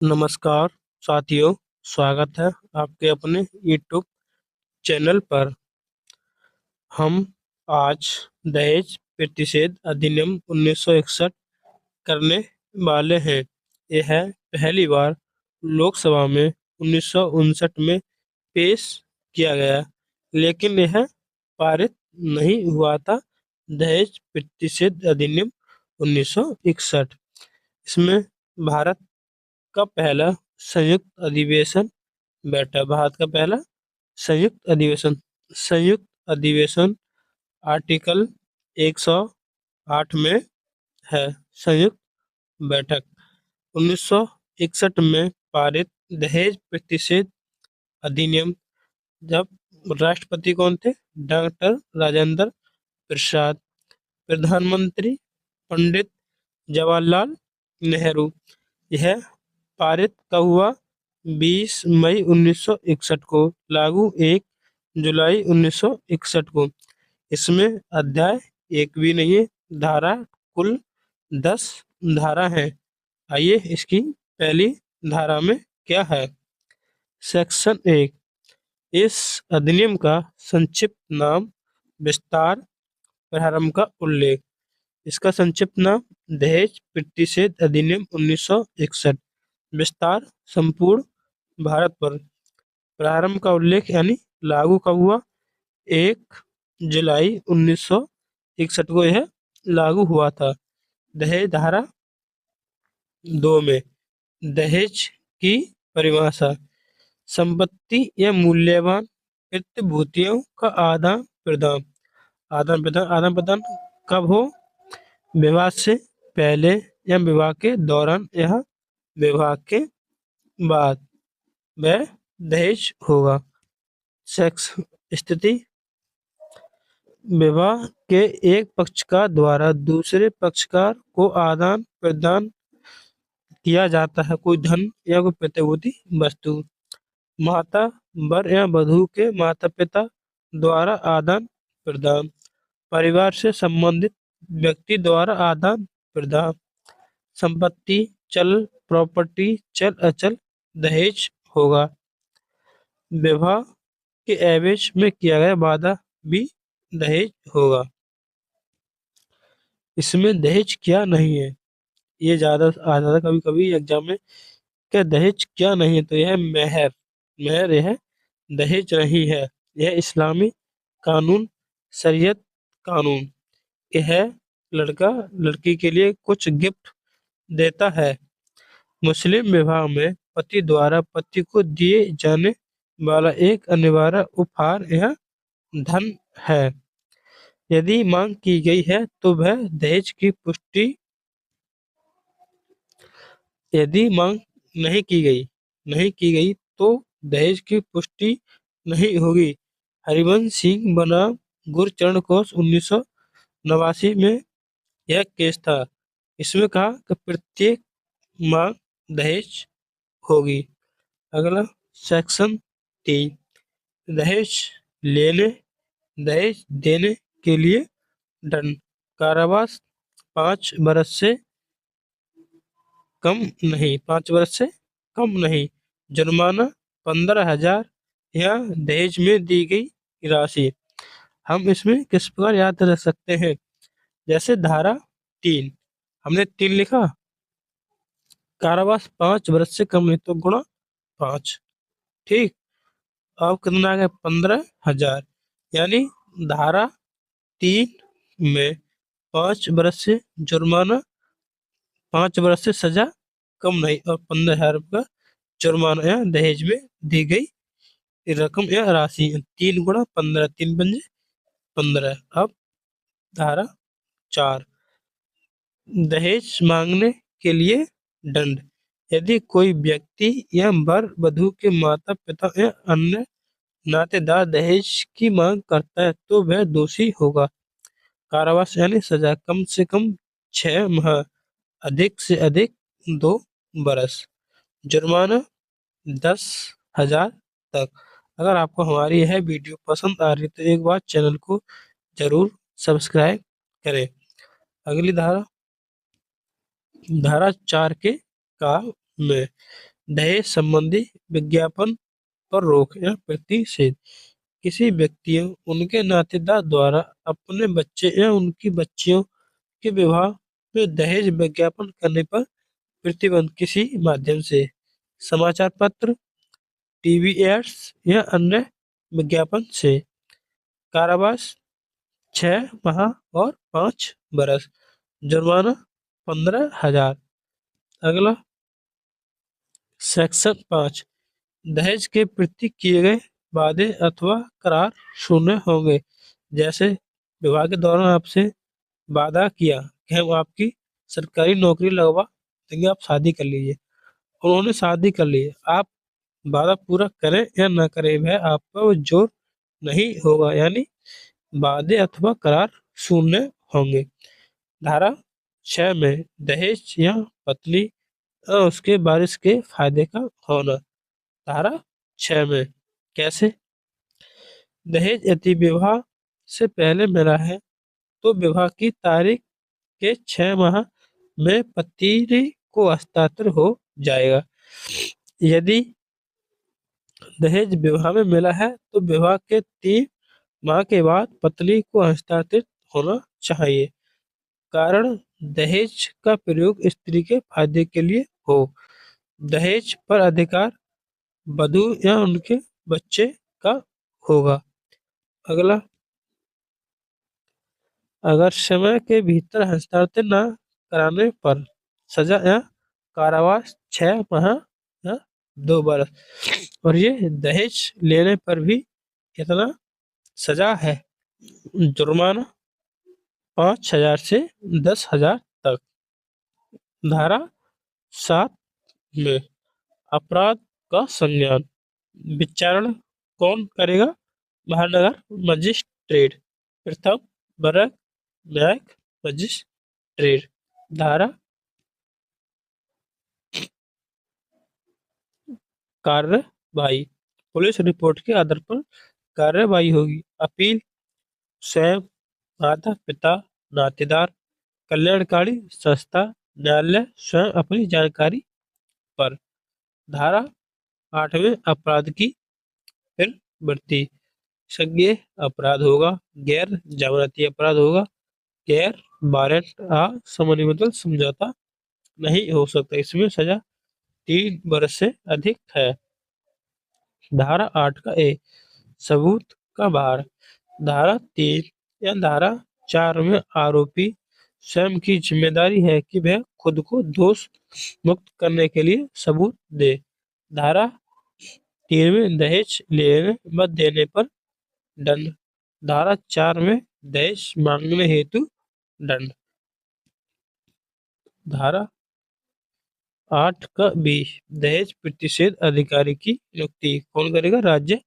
नमस्कार साथियों, स्वागत है आपके अपने यूट्यूब चैनल पर। हम आज दहेज प्रतिषेध अधिनियम 1961 करने वाले हैं। यह पहली बार लोकसभा में 1959 में पेश किया गया, लेकिन यह पारित नहीं हुआ था। दहेज प्रतिषेध अधिनियम 1961 इसमें भारत का पहला संयुक्त अधिवेशन बैठा। भारत का पहला संयुक्त अधिवेशन आर्टिकल 108 में है। संयुक्त बैठक 1961 में पारित दहेज प्रतिषेध अधिनियम। जब राष्ट्रपति कौन थे? डॉक्टर राजेंद्र प्रसाद। प्रधानमंत्री पंडित जवाहरलाल नेहरू। यह पारित कब हुआ? 20 मई 1961 को, लागू 1 जुलाई 1961 को। इसमें अध्याय एक भी नहीं है। धारा कुल 10 धारा है। आइए इसकी पहली धारा में क्या है। सेक्शन 1। इस अधिनियम का संक्षिप्त नाम, विस्तार, प्रारंभ का उल्लेख। इसका संक्षिप्त नाम दहेज प्रतिषेध अधिनियम 1961। विस्तार संपूर्ण भारत पर। प्रारंभ का उल्लेख यानी लागू कब हुआ? 1 जुलाई 1961 को यह लागू हुआ था। दहेज धारा 2 में दहेज की परिभाषा, संपत्ति या मूल्यवान प्रतिभूतियों का आदान प्रदान। आदान प्रदान कब हो? विवाह से पहले या विवाह के दौरान या विवाह के बाद वह दहेज होगा। सेक्स स्थिति, विवाह के एक पक्षकार द्वारा दूसरे पक्षकार को आदान प्रदान किया जाता है कोई धन या कोई प्रतिभूति वस्तु। माता वर या वधू के माता पिता द्वारा आदान प्रदान। परिवार से संबंधित व्यक्ति द्वारा आदान प्रदान। संपत्ति, चल प्रॉपर्टी, चल अचल दहेज होगा। विवाह के एवज में किया गया वादा भी दहेज होगा। इसमें दहेज क्या नहीं है, ये ज्यादा आ जाता कभी कभी एग्जाम में। क्या दहेज क्या नहीं है? तो यह मेहर। मेहर यह दहेज नहीं है। यह इस्लामी कानून, शरीयत कानून। यह लड़का लड़की के लिए कुछ गिफ्ट देता है। मुस्लिम विवाह में पति द्वारा पति को दिए जाने वाला एक अनिवार्य उपहार यह धन है। यदि मांग की गई है तो वह दहेज की पुष्टि। यदि मांग नहीं की गई तो दहेज की पुष्टि नहीं होगी। हरिवंश सिंह बनाम गुरचरण कोश 1989 में यह केस था। इसमें कहा कि प्रत्येक मांग दहेज होगी। अगला सेक्शन 3। दहेज लेने, दहेज देने के लिए दंड, कारावास 5 वर्ष से कम नहीं, 5 वर्ष से कम नहीं। जुर्माना 15,000 या दहेज में दी गई राशि। हम इसमें किस प्रकार याद रख सकते हैं? जैसे धारा 3, हमने 3 लिखा, कारावास 5 वर्ष से कम नहीं तो गुणा 5। ठीक, अब कितना आ गया? 15,000। यानी धारा 3 में 5 वर्ष से जुर्माना, 5 वर्ष से सजा कम नहीं, और 15,000 रुपये जुर्माना या दहेज में दी गई रकम या राशि। 3 गुणा 15, 3 पंजे 15। अब धारा 4, दहेज मांगने के लिए दंड। यदि कोई व्यक्ति या वर वधू के माता पिता या अन्य नातेदार दहेज की मांग करता है तो वह दोषी होगा। कारावास यानी सजा, कम से कम 6 माह, अधिक से अधिक 2 बरस। जुर्माना 10,000 तक। अगर आपको हमारी यह वीडियो पसंद आ रही तो एक बार चैनल को जरूर सब्सक्राइब करें। अगली धारा, धारा 4 के का में दहेज संबंधी विज्ञापन पर रोक या प्रतिषेध। किसी व्यक्ति उनके नातेदार द्वारा अपने बच्चे या उनकी बच्चियों के विवाह में दहेज विज्ञापन करने पर प्रतिबंध किसी माध्यम से समाचार पत्र, टीवी एड्स या अन्य विज्ञापन से कारावास 6 माह और 5 बरस, जुर्माना 15,000। अगला सेक्शन 5, दहेज के प्रति किए गए वादे अथवा करार शून्य होंगे। जैसे विवाह के दौरान आपसे वादा किया कि हम आपकी सरकारी नौकरी लगवा देंगे, आप शादी कर लीजिए, उन्होंने शादी कर ली, आप वादा पूरा करें या न करें वह आप पर जोर नहीं होगा, यानी वादे अथवा करार शून्य होंगे। धारा 6 में दहेज या पत्नी और उसके वारिस के फायदे का होना। धारा 6 में कैसे? दहेज यदि विवाह से पहले मिला है तो विवाह की तारीख के 6 माह में पति को हस्तांतर हो जाएगा। यदि दहेज विवाह में मिला है तो विवाह के 3 माह के बाद पत्नी को हस्तांतरित होना चाहिए। कारण दहेज का प्रयोग स्त्री के फायदे के लिए हो। दहेज पर अधिकार वधू या उनके बच्चे का होगा। अगला, अगर समय के भीतर हस्तांतरण न कराने पर सजा या कारावास 6 माह या 2 बरस, और ये दहेज लेने पर भी कितना सजा है? जुर्माना 5,000 से 10,000 तक। धारा 7 में अपराध का संज्ञान विचारण कौन करेगा? महानगर मजिस्ट्रेट, प्रथम वर्ग न्यायिक मजिस्ट्रेट। धारा कार्यवाही पुलिस रिपोर्ट के आधार पर कार्यवाही होगी। अपील स्वयं, माता पिता, नातेदार, कल्याणकारी संस्था, न्यायालय स्वयं अपनी जानकारी पर। धारा 8 में अपराध की फिर बढ़ती संज्ञेय अपराध होगा, गैर जमानती अपराध होगा, गैर वारंट मतलब समझौता नहीं हो सकता, इसमें सजा 3 वर्ष से अधिक है। धारा 8 का ए, सबूत का भार। धारा 3 या धारा 4 में आरोपी स्वयं की जिम्मेदारी है कि वह खुद को दोष मुक्त करने के लिए सबूत दे। धारा 3 में दहेज लेने व देने पर दंड। धारा 4 में दहेज मांगने हेतु दंड। धारा 8 का बी, दहेज प्रतिषेध अधिकारी की नियुक्ति कौन करेगा? राज्य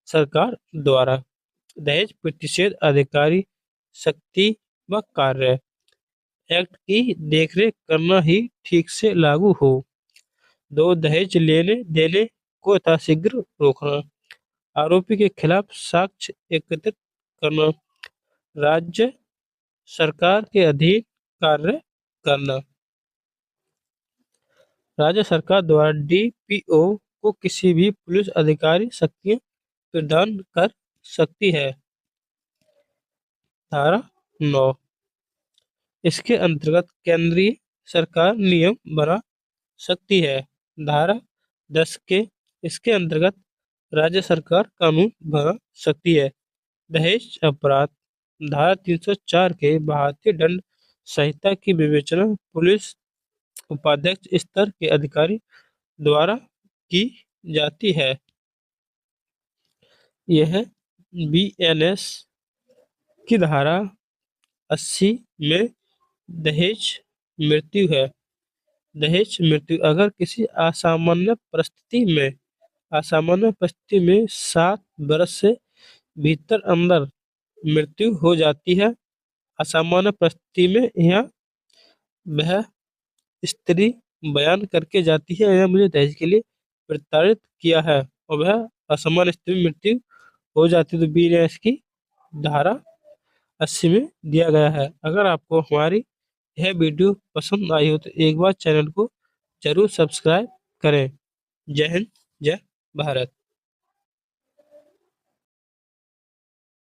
सरकार द्वारा। दहेज प्रतिषेध अधिकारी शक्ति व कार्य एक्ट की देखरेख करना ही ठीक से लागू हो। 2, दहेज लेने देने को यथाशीघ्र रोकना। आरोपी के खिलाफ साक्ष्य एकत्रित करना। राज्य सरकार के अधीन कार्य करना। राज्य सरकार द्वारा डीपीओ को किसी भी पुलिस अधिकारी शक्तियां प्रदान कर सकती है। धारा 9, इसके अंतर्गत केंद्रीय सरकार नियम बना सकती है। धारा 10 के इसके अंतर्गत राज्य सरकार कानून बना सकती है। दहेज अपराध। धारा 304 के भारतीय दंड संहिता की विवेचना पुलिस उपाध्यक्ष स्तर के अधिकारी द्वारा की जाती है। यह बीएनएस की धारा 80 में दहेज मृत्यु है। दहेज मृत्यु अगर किसी असामान्य परिस्थिति में 7 वर्ष से भीतर अंदर मृत्यु हो जाती है। असामान्य परिस्थिति में यह वह स्त्री बयान करके जाती है या मुझे दहेज के लिए प्रताड़ित किया है और वह असामान्य स्थिति में मृत्यु हो जाती है तो बीएनएस की धारा 80 में दिया गया है। अगर आपको हमारी यह वीडियो पसंद आई हो तो एक बार चैनल को जरूर सब्सक्राइब करें। जय हिंद, जय भारत।